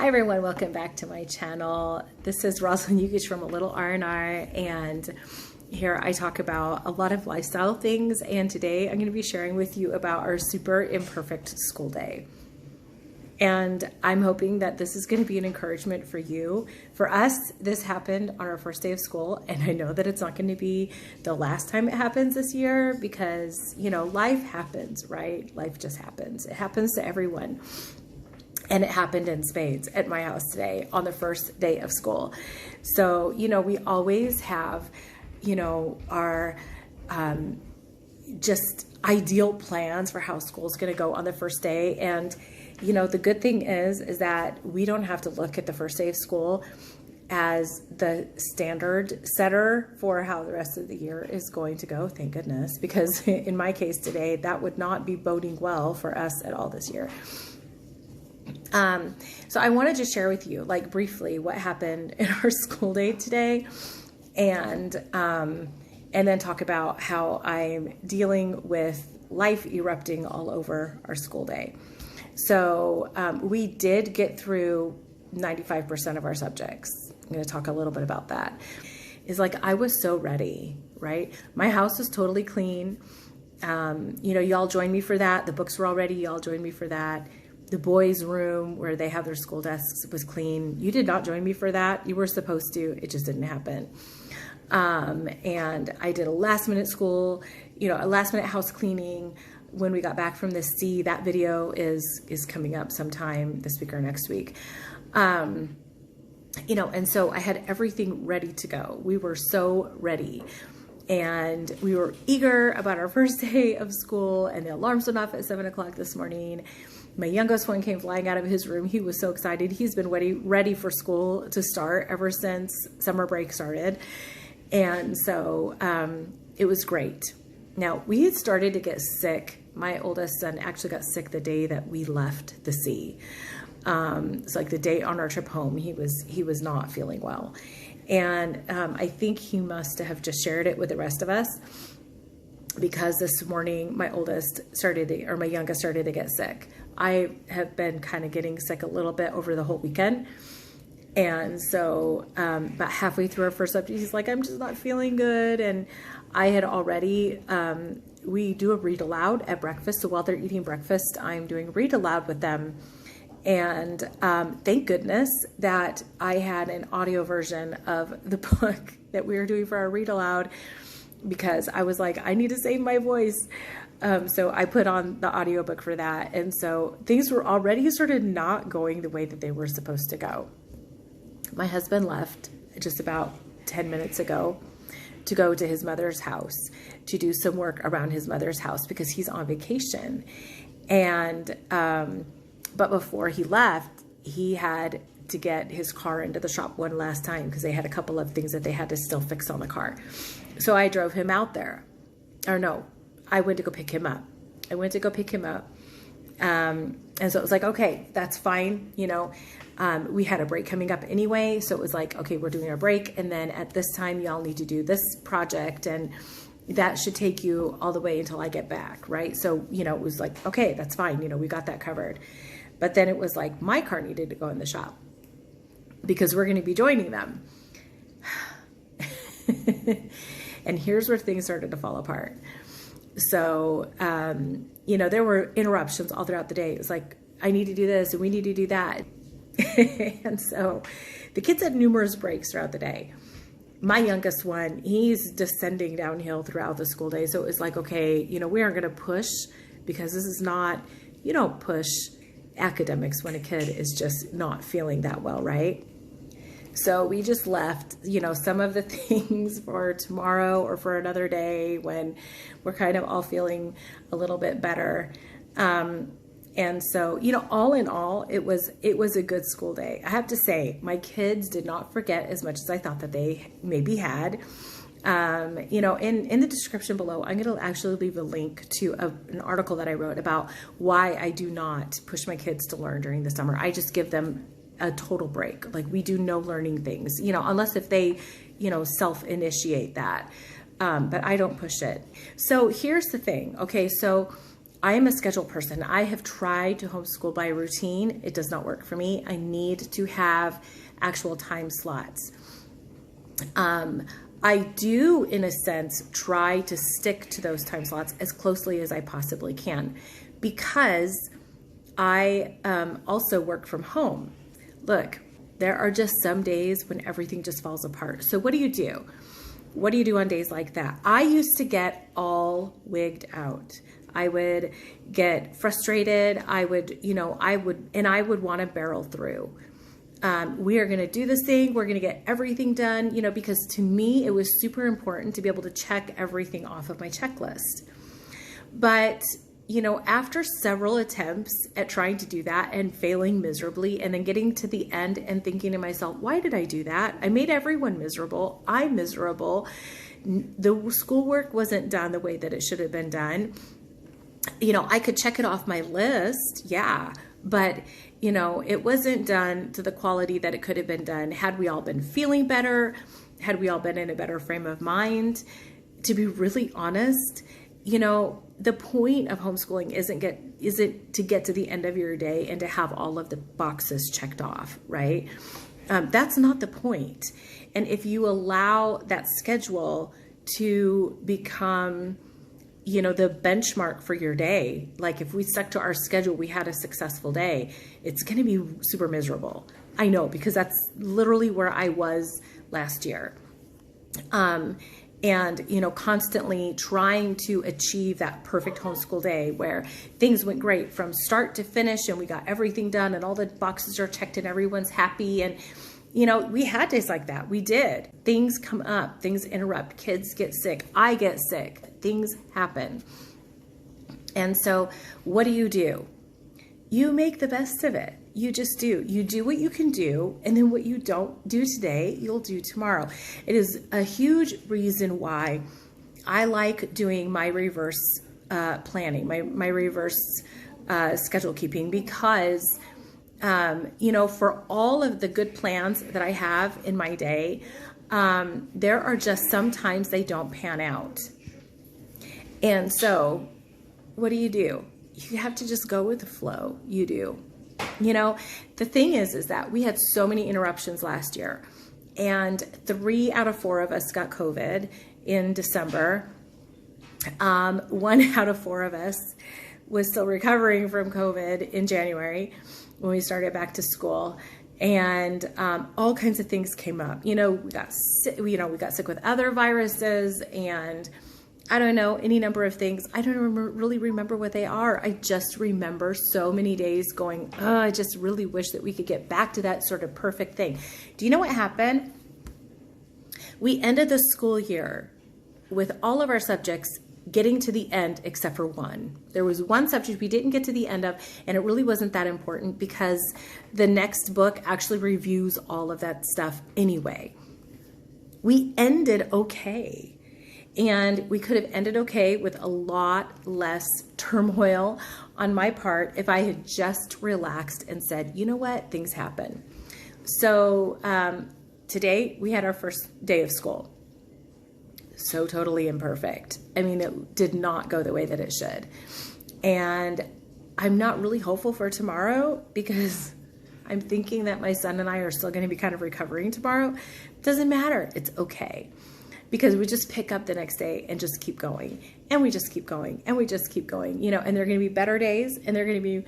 Hi everyone, welcome back to my channel. This is Rosalind Yukich from A Little R&R, and here I talk about a lot of lifestyle things, and today I'm going to be sharing with you about our super imperfect school day. And I'm hoping that this is going to be an encouragement for you. For us, this happened on our first day of school, and I know that it's not going to be the last time it happens this year because, you know, life happens, right? Life just happens. It happens to everyone. And it happened in spades at my house today on the first day of school. So, you know, we always have, you know, our just ideal plans for how school's going to go on the first day. And, you know, the good thing is that we don't have to look at the first day of school as the standard setter for how the rest of the year is going to go. Thank goodness, because in my case today, that would not be boding well for us at all this year. So I wanted to share with you, like, briefly what happened in our school day today, and then talk about how I'm dealing with life erupting all over our school day. So we did get through 95% of our subjects. I'm going to talk a little bit about that. It's like, I was so ready, right? My house was totally clean. You know, y'all joined me for that. The books were all ready. Y'all joined me for that. The boys' room where they have their school desks was clean. You did not join me for that. You were supposed to. It just didn't happen. And I did a last minute a last minute house cleaning when we got back from the sea. That video is coming up sometime this week or next week. You know, and so I had everything ready to go. We were so ready. And we were eager about our first day of school, and the alarms went off at 7 o'clock this morning. My youngest one came flying out of his room. He was so excited. He's been ready for school to start ever since summer break started. And so it was great. Now, we had started to get sick. My oldest son actually got sick the day that we left the sea. It's like the day on our trip home, he was not feeling well. And I think he must have just shared it with the rest of us, because this morning my youngest started to get sick. I have been kind of getting sick a little bit over the whole weekend. And so about halfway through our first subject, he's like, I'm just not feeling good. And I had already, we do a read aloud at breakfast. So while they're eating breakfast, I'm doing read aloud with them. And thank goodness that I had an audio version of the book that we were doing for our read aloud, because I was like, I need to save my voice. So I put on the audiobook for that. And so things were already started not going the way that they were supposed to go. My husband left just about 10 minutes ago to go to his mother's house to do some work around his mother's house because he's on vacation. And, but before he left, he had to get his car into the shop one last time because they had a couple of things that they had to still fix on the car. So I drove him out there. Or no, I went to go pick him up. And so it was like, okay, that's fine. You know, we had a break coming up anyway. So it was like, okay, we're doing our break. And then at this time, y'all need to do this project. And that should take you all the way until I get back. Right. So, you know, it was like, okay, that's fine. You know, we got that covered. But then it was like, my car needed to go in the shop because we're going to be joining them. And here's where things started to fall apart. So, you know, there were interruptions all throughout the day. It was like, I need to do this and we need to do that. And so the kids had numerous breaks throughout the day. My youngest one, he's descending downhill throughout the school day. So it was like, okay, you know, we aren't going to push, because this is not, you don't push academics when a kid is just not feeling that well, right? So we just left, you know, some of the things for tomorrow or for another day when we're kind of all feeling a little bit better. And so, you know, all in all, it was a good school day. I have to say, my kids did not forget as much as I thought that they maybe had. You know, in the description below, I'm going to actually leave a link to an article that I wrote about why I do not push my kids to learn during the summer. I just give them a total break. Like, we do no learning things, you know, unless if they, you know, self-initiate that. But I don't push it. So here's the thing. Okay. So I am a schedule person. I have tried to homeschool by routine. It does not work for me. I need to have actual time slots. I do, in a sense, try to stick to those time slots as closely as I possibly can because I also work from home. Look, there are just some days when everything just falls apart. So what do you do? What do you do on days like that? I used to get all wigged out. I would get frustrated. I would want to barrel through. We are going to do this thing. We're going to get everything done, because to me, it was super important to be able to check everything off of my checklist. But, after several attempts at trying to do that and failing miserably and then getting to the end and thinking to myself, why did I do that? I made everyone miserable. I'm miserable. The schoolwork wasn't done the way that it should have been done. I could check it off my list. Yeah. But, it wasn't done to the quality that it could have been done. Had we all been feeling better, had we all been in a better frame of mind, to be really honest, the point of homeschooling isn't to get to the end of your day and to have all of the boxes checked off, right? That's not the point. And if you allow that schedule to become the benchmark for your day, like if we stuck to our schedule, we had a successful day, it's going to be super miserable. I know, because that's literally where I was last year. And, constantly trying to achieve that perfect homeschool day where things went great from start to finish and we got everything done and all the boxes are checked and everyone's happy. And, we had days like that. We did. Things come up, things interrupt, kids get sick, I get sick, things happen. And so what do? You make the best of it. You just do. You do what you can do, and then what you don't do today, you'll do tomorrow. It is a huge reason why I like doing my reverse planning, my reverse schedule keeping, because for all of the good plans that I have in my day, there are just sometimes they don't pan out. And so what do? You have to just go with the flow. You do. The thing is that we had so many interruptions last year, and 3 out of 4 of us got COVID in December. 1 out of 4 of us was still recovering from COVID in January when we started back to school. And all kinds of things came up. We got sick, we got sick with other viruses, and I don't know, any number of things. I don't really remember what they are. I just remember so many days going, oh, I just really wish that we could get back to that sort of perfect thing. Do you know what happened? We ended the school year with all of our subjects getting to the end except for one. There was one subject we didn't get to the end of, and it really wasn't that important because the next book actually reviews all of that stuff anyway. We ended okay. And we could have ended okay with a lot less turmoil on my part if I had just relaxed and said, you know what, things happen. So today we had our first day of school. So totally imperfect. I mean, it did not go the way that it should. And I'm not really hopeful for tomorrow because I'm thinking that my son and I are still going to be kind of recovering tomorrow. Doesn't matter. It's okay. Because we just pick up the next day and just keep going. And we just keep going. And we just keep going. And there are going to be better days. And there are going to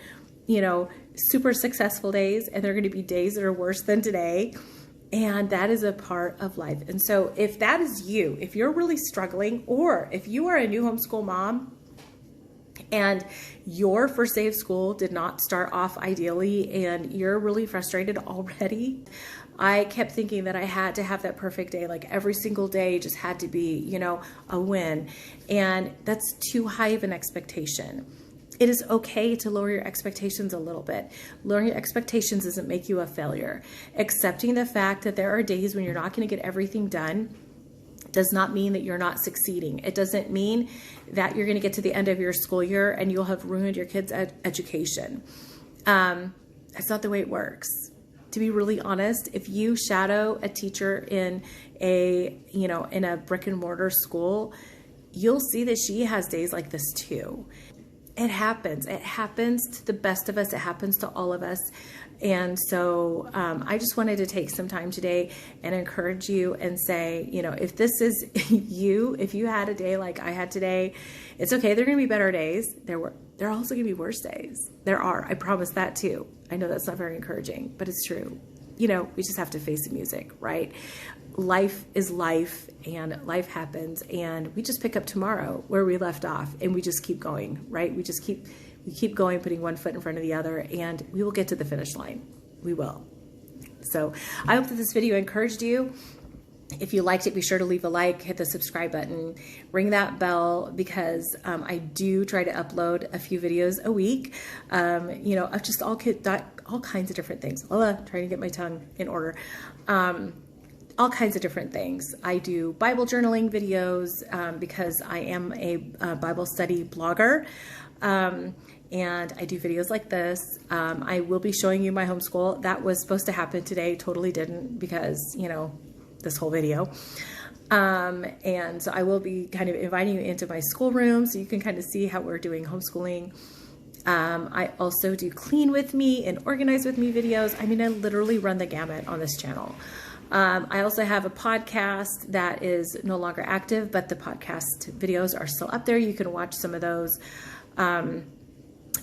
be, super successful days. And there are going to be days that are worse than today. And that is a part of life. And so if that is you, if you're really struggling, or if you are a new homeschool mom and your first day of school did not start off ideally and you're really frustrated already, I kept thinking that I had to have that perfect day. Like every single day just had to be, a win. And that's too high of an expectation. It is okay to lower your expectations a little bit. Lowering your expectations doesn't make you a failure. Accepting the fact that there are days when you're not going to get everything done does not mean that you're not succeeding. It doesn't mean that you're going to get to the end of your school year and you'll have ruined your kids' education. That's not the way it works. To be really honest, if you shadow a teacher in a brick and mortar school, you'll see that she has days like this too. It happens. It happens to the best of us. It happens to all of us. And so I just wanted to take some time today and encourage you and say, you know, if this is you, if you had a day like I had today, it's okay. There are going to be better days. There are also going to be worse days. There are. I promise that too. I know that's not very encouraging, but it's true. You know, we just have to face the music, right? Life is life, and life happens, and we just pick up tomorrow where we left off, and we just keep going, right? We keep going, putting one foot in front of the other, and we will get to the finish line. We will. So I hope that this video encouraged you. If you liked it, be sure to leave a like, hit the subscribe button, ring that bell, because I do try to upload a few videos a week, you know, of just all kinds of different things. Trying to get my tongue in order. All kinds of different things. I do Bible journaling videos because I am a Bible study blogger. And I do videos like this. I will be showing you my homeschool. That was supposed to happen today. Totally didn't, because, you know, this whole video. And so I will be kind of inviting you into my schoolroom so you can kind of see how we're doing homeschooling. I also do clean with me and organize with me videos. I mean, I literally run the gamut on this channel. I also have a podcast that is no longer active, but the podcast videos are still up there. You can watch some of those.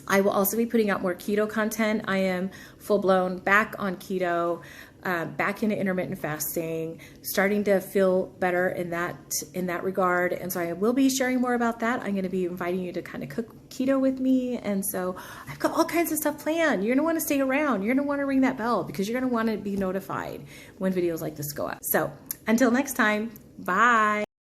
I will also be putting out more keto content. I am full-blown back on keto, back into intermittent fasting, starting to feel better in that regard. And so I will be sharing more about that. I'm going to be inviting you to kind of cook keto with me. And so I've got all kinds of stuff planned. You're going to want to stay around. You're going to want to ring that bell, because you're going to want to be notified when videos like this go up. So until next time, bye.